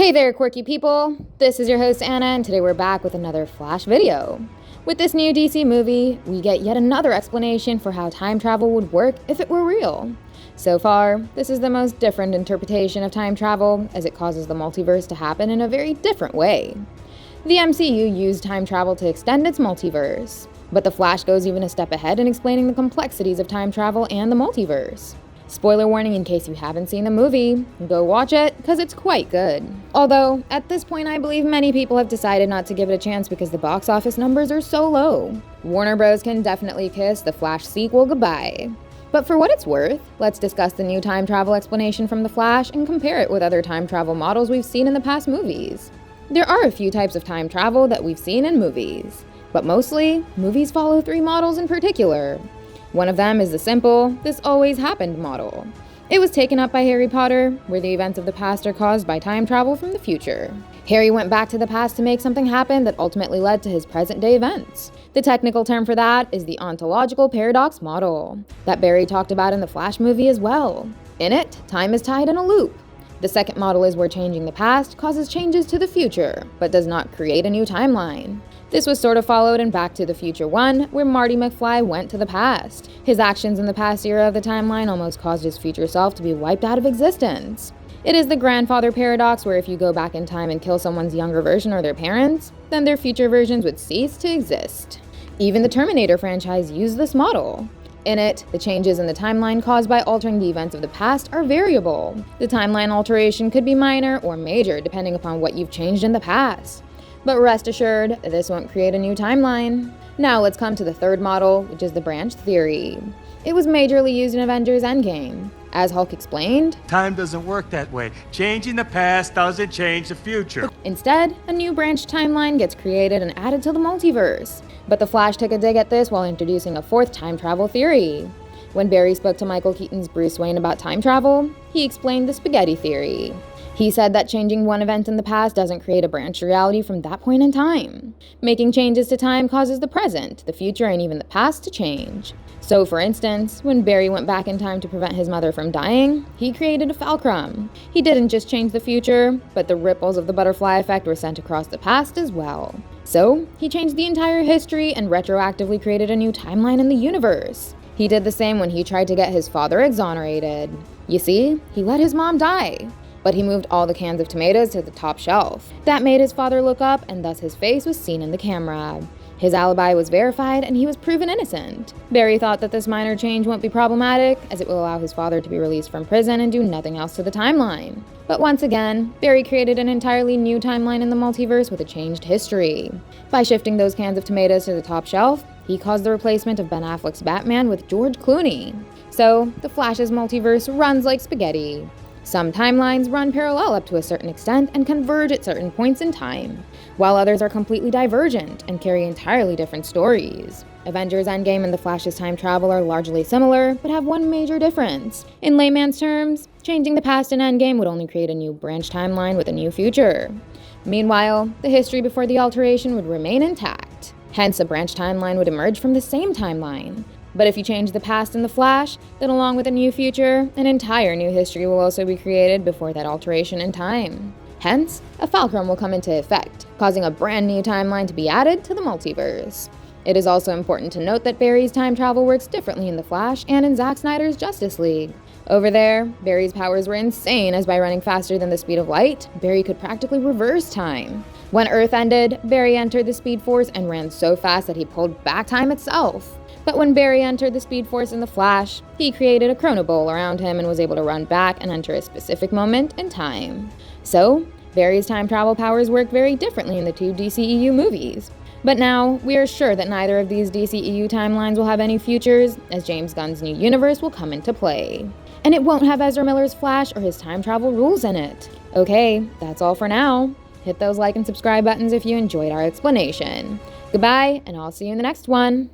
Hey there, quirky people! This is your host Anna, and today we're back with another Flash video. With this new DC movie, we get yet another explanation for how time travel would work if it were real. So far, this is the most different interpretation of time travel, as it causes the multiverse to happen in a very different way. The MCU used time travel to extend its multiverse, but The Flash goes even a step ahead in explaining the complexities of time travel and the multiverse. Spoiler warning in case you haven't seen the movie, go watch it, because it's quite good. Although, at this point I believe many people have decided not to give it a chance because the box office numbers are so low. Warner Bros. Can definitely kiss the Flash sequel goodbye. But for what it's worth, let's discuss the new time travel explanation from The Flash and compare it with other time travel models we've seen in the past movies. There are a few types of time travel that we've seen in movies, but mostly, movies follow three models in particular. One of them is the simple, this always happened model. It was taken up by Harry Potter, where the events of the past are caused by time travel from the future. Harry went back to the past to make something happen that ultimately led to his present-day events. The technical term for that is the ontological paradox model, that Barry talked about in the Flash movie as well. In it, time is tied in a loop. The second model is where changing the past causes changes to the future, but does not create a new timeline. This was sort of followed in Back to the Future 1, where Marty McFly went to the past. His actions in the past era of the timeline almost caused his future self to be wiped out of existence. It is the grandfather paradox, where if you go back in time and kill someone's younger version or their parents, then their future versions would cease to exist. Even the Terminator franchise used this model. In it, the changes in the timeline caused by altering the events of the past are variable. The timeline alteration could be minor or major depending upon what you've changed in the past. But rest assured, this won't create a new timeline. Now let's come to the third model, which is the branch theory. It was majorly used in Avengers Endgame. As Hulk explained, time doesn't work that way. Changing the past doesn't change the future. Instead, a new branch timeline gets created and added to the multiverse. But the Flash took a dig at this while introducing a fourth time travel theory. When Barry spoke to Michael Keaton's Bruce Wayne about time travel, he explained the spaghetti theory. He said that changing one event in the past doesn't create a branch reality from that point in time. Making changes to time causes the present, the future, and even the past to change. So for instance, when Barry went back in time to prevent his mother from dying, he created a fulcrum. He didn't just change the future, but the ripples of the butterfly effect were sent across the past as well. So, he changed the entire history and retroactively created a new timeline in the universe. He did the same when he tried to get his father exonerated. You see, he let his mom die. But he moved all the cans of tomatoes to the top shelf. That made his father look up, and thus his face was seen in the camera. His alibi was verified, and he was proven innocent. Barry thought that this minor change won't be problematic, as it will allow his father to be released from prison and do nothing else to the timeline. But once again, Barry created an entirely new timeline in the multiverse with a changed history. By shifting those cans of tomatoes to the top shelf, he caused the replacement of Ben Affleck's Batman with George Clooney. So, the Flash's multiverse runs like spaghetti. Some timelines run parallel up to a certain extent and converge at certain points in time, while others are completely divergent and carry entirely different stories. Avengers Endgame and The Flash's time travel are largely similar, but have one major difference. In layman's terms, changing the past in Endgame would only create a new branch timeline with a new future. Meanwhile, the history before the alteration would remain intact. Hence, a branch timeline would emerge from the same timeline. But if you change the past in The Flash, then along with a new future, an entire new history will also be created before that alteration in time. Hence, a fulcrum will come into effect, causing a brand new timeline to be added to the multiverse. It is also important to note that Barry's time travel works differently in The Flash and in Zack Snyder's Justice League. Over there, Barry's powers were insane, as by running faster than the speed of light, Barry could practically reverse time. When Earth ended, Barry entered the Speed Force and ran so fast that he pulled back time itself. But when Barry entered the Speed Force in The Flash, he created a chrono bowl around him and was able to run back and enter a specific moment in time. So, Barry's time travel powers work very differently in the two DCEU movies. But now, we are sure that neither of these DCEU timelines will have any futures, as James Gunn's new universe will come into play. And it won't have Ezra Miller's Flash or his time travel rules in it. Okay, that's all for now. Hit those like and subscribe buttons if you enjoyed our explanation. Goodbye, and I'll see you in the next one.